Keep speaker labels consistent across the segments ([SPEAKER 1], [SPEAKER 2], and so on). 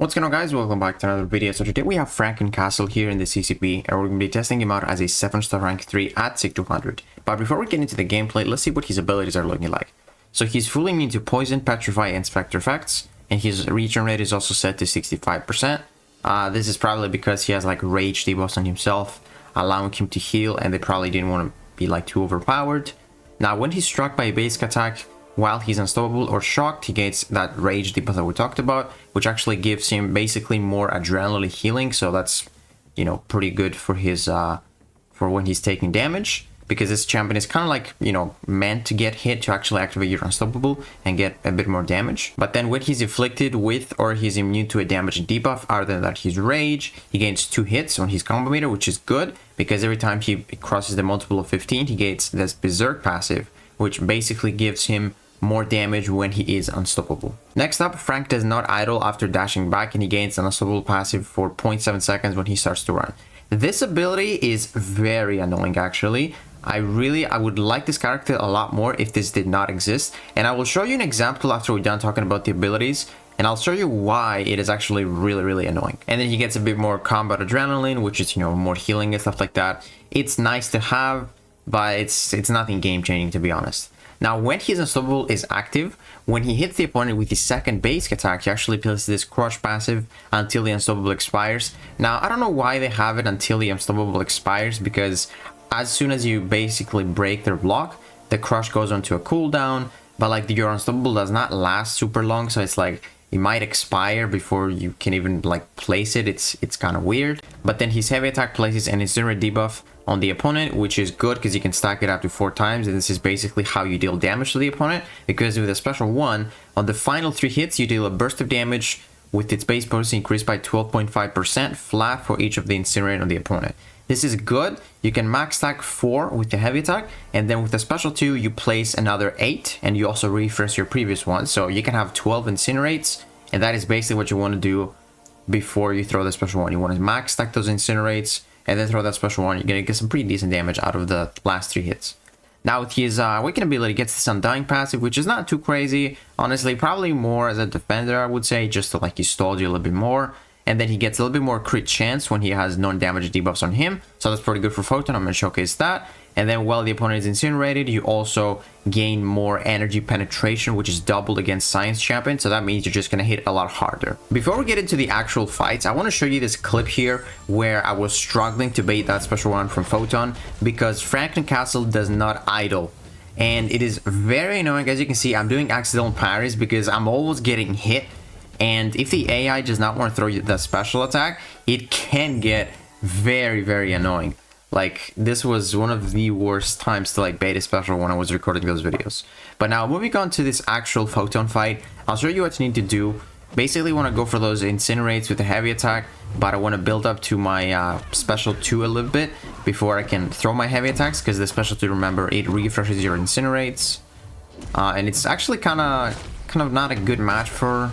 [SPEAKER 1] What's going on, guys? Welcome back to another video. So today we have Franken-Castle here in the CCP, and we're going to be testing him out as a 7-star rank 3 at 6200. But before we get into the gameplay, let's see what his abilities are looking like. So he's fully immune to poison, petrify, and spectre effects, and his regen rate is also set to 65%. This is probably because he has like rage debuffs on himself, allowing him to heal, and they probably didn't want to be like too overpowered. Now, when he's struck by a basic attack, while he's unstoppable or shocked, he gets that rage debuff that we talked about, which actually gives him basically more adrenaline healing. So that's, you know, pretty good for his for when he's taking damage, because this champion is kind of like, you know, meant to get hit to actually activate your unstoppable and get a bit more damage. But then when he's afflicted with or he's immune to a damage debuff other than that his rage, he gains 2 hits on his combo meter, which is good because every time he crosses the multiple of 15, he gets this berserk passive, which basically gives him more damage when he is unstoppable. Next up, Frank does not idle after dashing back, and he gains an unstoppable passive for 0.7 seconds when he starts to run. This ability is very annoying actually. I would like this character a lot more if this did not exist, and I will show you an example after we're done talking about the abilities, and I'll show you why it is actually really annoying. And then he gets a bit more combat adrenaline, which is, you know, more healing and stuff like that. It's nice to have, but it's nothing game changing, to be honest. Now, when his unstoppable is active, when he hits the opponent with his second basic attack, he actually places this crush passive until the unstoppable expires. Now, I don't know why they have it until the unstoppable expires, because as soon as you basically break their block, the crush goes onto a cooldown, but like your unstoppable does not last super long, so it's like it might expire before you can even like place it. It's kind of weird. But then his heavy attack places an incinerate debuff on the opponent, which is good because you can stack it up to 4 times, and this is basically how you deal damage to the opponent, because with a special one, on the final 3 hits you deal a burst of damage with its base potency increased by 12.5% flat for each of the incinerate on the opponent. This is good. You can max stack 4 with the heavy attack, and then with the special 2 you place another 8, and you also refresh your previous one, so you can have 12 incinerates, and that is basically what you want to do before you throw the special one. You want to max stack those incinerates and then throw that special one. You're gonna get some pretty decent damage out of the last 3 hits. Now with his Awaken ability, gets this Undying passive, which is not too crazy. Honestly, probably more as a defender, I would say, just to like he stalled you a little bit more. And then he gets a little bit more crit chance when he has non-damage debuffs on him. So that's pretty good for Photon. I'm gonna showcase that. And then while the opponent is incinerated, you also gain more energy penetration, which is doubled against Science Champion. So that means you're just gonna hit a lot harder. Before we get into the actual fights, I want to show you this clip here where I was struggling to bait that special one from Photon, because Franken-Castle does not idle. And it is very annoying. As you can see, I'm doing accidental parries because I'm always getting hit. And if the AI does not want to throw you that special attack, it can get very annoying. Like, this was one of the worst times to like bait a special when I was recording those videos. But now, moving on to this actual Photon fight, I'll show you what you need to do. Basically, want to go for those incinerates with a heavy attack, but I want to build up to my special 2 a little bit before I can throw my heavy attacks, because the special 2, remember, it refreshes your incinerates. And it's actually kind of not a good match for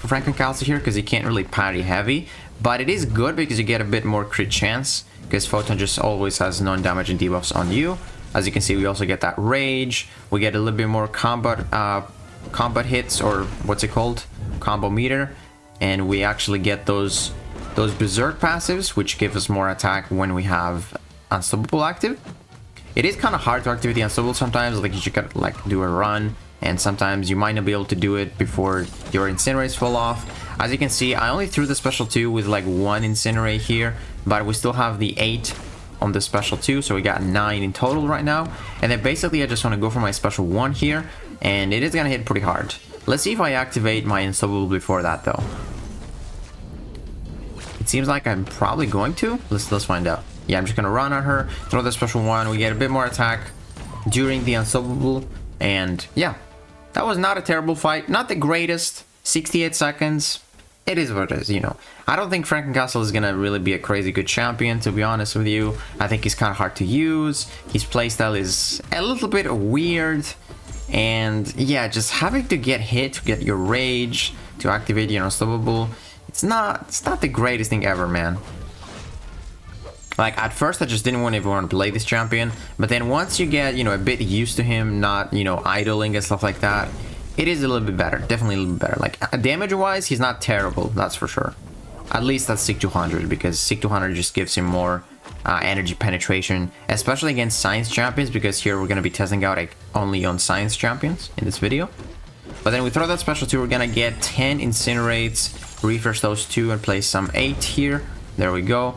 [SPEAKER 1] Franken-Castle here, because he can't really parry heavy, but it is good because you get a bit more crit chance, because Photon just always has non-damage and debuffs on you. As you can see, we also get that rage, we get a little bit more combat hits, or what's it called, combo meter, and we actually get those berserk passives, which give us more attack when we have unstoppable active. It is kind of hard to activate the unstoppable sometimes, like you gotta like do a run, and sometimes you might not be able to do it before your incinerates fall off. As you can see, I only threw the special 2 with like 1 incinerate here, but we still have the 8 on the special 2, so we got 9 in total right now. And then basically I just want to go for my special 1 here, and it is gonna hit pretty hard. Let's see if I activate my unstoppable before that though. It seems like I'm probably going to. Let's find out. Yeah, I'm just gonna run on her, throw the special 1, we get a bit more attack during the unstoppable, and yeah. That was not a terrible fight, not the greatest. 68 seconds, it is what it is, you know. I don't think Franken-Castle is gonna really be a crazy good champion, to be honest with you. I think he's kind of hard to use. His playstyle is a little bit weird, and yeah, just having to get hit to get your rage to activate your unstoppable, it's not the greatest thing ever, man. Like, at first I just didn't want to play this champion, but then once you get, you know, a bit used to him not, you know, idling and stuff like that, it is a little bit better. Definitely a little bit better. Like, damage-wise, he's not terrible, that's for sure. At least that's SIG 200, because SIG 200 just gives him more energy penetration, especially against science champions, because here we're going to be testing out like, only on science champions in this video. But then we throw that special 2, we're going to get 10 incinerates, refresh those 2 and place some 8 here. There we go.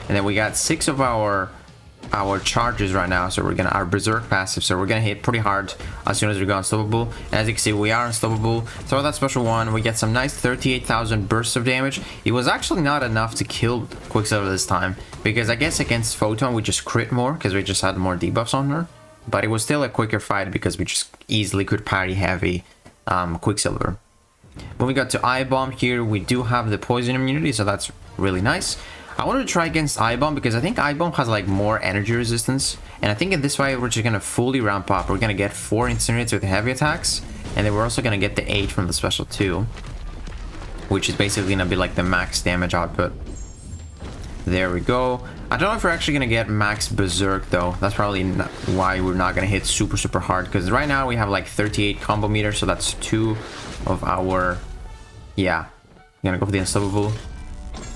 [SPEAKER 1] And then we got 6 of our charges right now, so we're gonna our berserk passive, so we're gonna hit pretty hard as soon as we go unstoppable. And as you can see, we are unstoppable. Throw that special 1, we get some nice 38,000 bursts of damage. It was actually not enough to kill Quicksilver this time, because I guess against Photon we just crit more because we just had more debuffs on her, but it was still a quicker fight because we just easily could parry heavy Quicksilver. Moving on to I-Bomb, here we do have the poison immunity, so that's really nice. I wanted to try against I-Bomb because I think I-Bomb has like more energy resistance, and I think in this way we're just gonna fully ramp up. We're gonna get 4 incinerates with heavy attacks, and then we're also gonna get the 8 from the special 2, which is basically gonna be like the max damage output. There we go. I don't know if we're actually gonna get max berserk though. That's probably not why we're not gonna hit super hard, because right now we have like 38 combo meters, so that's 2 of our, yeah, we're gonna go for the unstoppable.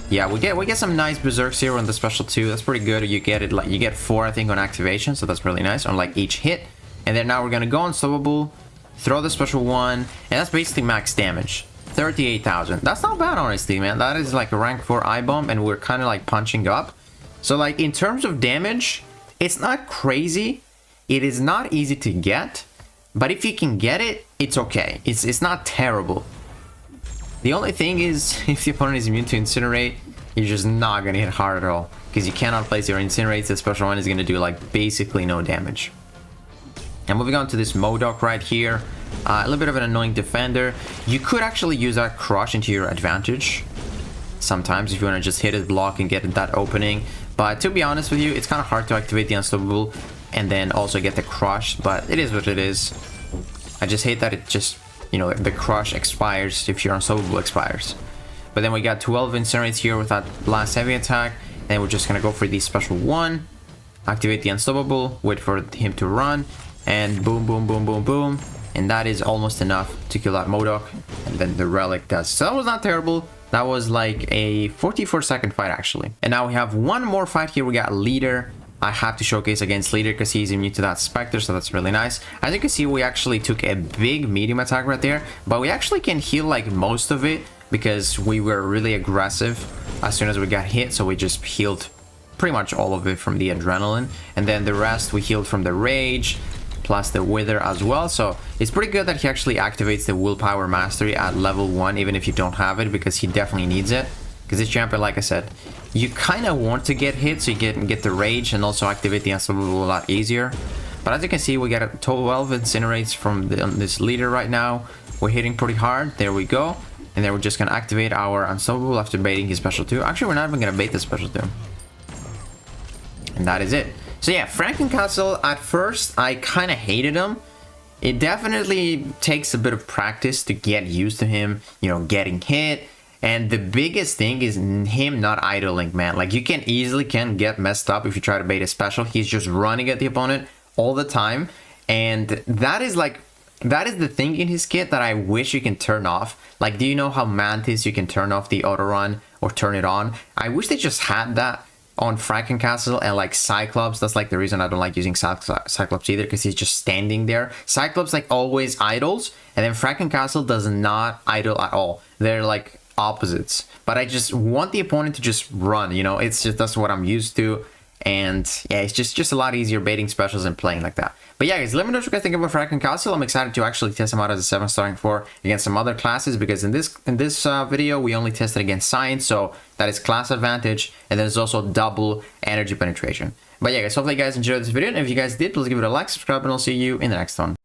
[SPEAKER 1] Yeah, we get some nice berserks here on the special 2. That's pretty good. You get it like you get 4, I think, on activation, so that's really nice on like each hit. And then now we're gonna go unstoppable, throw the special 1, and that's basically max damage. 38,000. That's not bad, honestly, man. That is like a rank 4 I-Bomb, and we're kind of like punching up. So like in terms of damage, it's not crazy. It is not easy to get, but if you can get it, it's okay. It's not terrible. The only thing is, if the opponent is immune to Incinerate, you're just not going to hit hard at all, because you cannot place your Incinerates. The special 1 is going to do like basically no damage. And moving on to this Modok right here, a little bit of an annoying defender. You could actually use that crush into your advantage sometimes if you want to just hit his block and get that opening. But to be honest with you, it's kind of hard to activate the unstoppable and then also get the crush, but it is what it is. I just hate that it just, you know, the crush expires if your unstoppable expires. But then we got 12 incinerates here with that last heavy attack. Then we're just gonna go for the special 1, activate the unstoppable, wait for him to run, and boom, boom, boom, boom, boom. And that is almost enough to kill that Modok. And then the relic does. So that was not terrible. That was like a 44-second fight, actually. And now we have one more fight here. We got Leader. I have to showcase against Leader because he's immune to that Spectre, so that's really nice. As you can see, we actually took a big medium attack right there, but we actually can heal like most of it because we were really aggressive as soon as we got hit, so we just healed pretty much all of it from the adrenaline, and then the rest we healed from the rage plus the wither as well. So it's pretty good that he actually activates the willpower mastery at level 1 even if you don't have it, because he definitely needs it. Because this champion, like I said, you kind of want to get hit so you get the rage and also activate the unstoppable a lot easier. But as you can see, we got a 12 incinerates from this Leader right now. We're hitting pretty hard. There we go. And then we're just gonna activate our unstoppable after baiting his special 2. Actually, we're not even gonna bait the special 2. And that is it. So yeah, Franken-Castle, at first I kind of hated him. It definitely takes a bit of practice to get used to him, you know, getting hit. And the biggest thing is him not idling, man. Like, you can easily get messed up if you try to bait a special. He's just running at the opponent all the time. And that is the thing in his kit that I wish you can turn off. Like, do you know how Mantis you can turn off the auto run or turn it on? I wish they just had that on Franken-Castle. And like Cyclops, that's like the reason I don't like using Cyclops either, because he's just standing there. Cyclops like always idles, and then Franken-Castle does not idle at all. They're like opposites, but I just want the opponent to just run, you know. It's just, that's what I'm used to, and yeah, it's just a lot easier baiting specials and playing like that. But yeah, guys, let me know what you guys think about Franken-Castle. I'm excited to actually test him out as a 7-star rank 4 against some other classes, because in this video we only tested against Science, so that is class advantage, and there's also double energy penetration. But yeah, guys, hopefully you guys enjoyed this video, and if you guys did, please give it a like, subscribe, and I'll see you in the next one.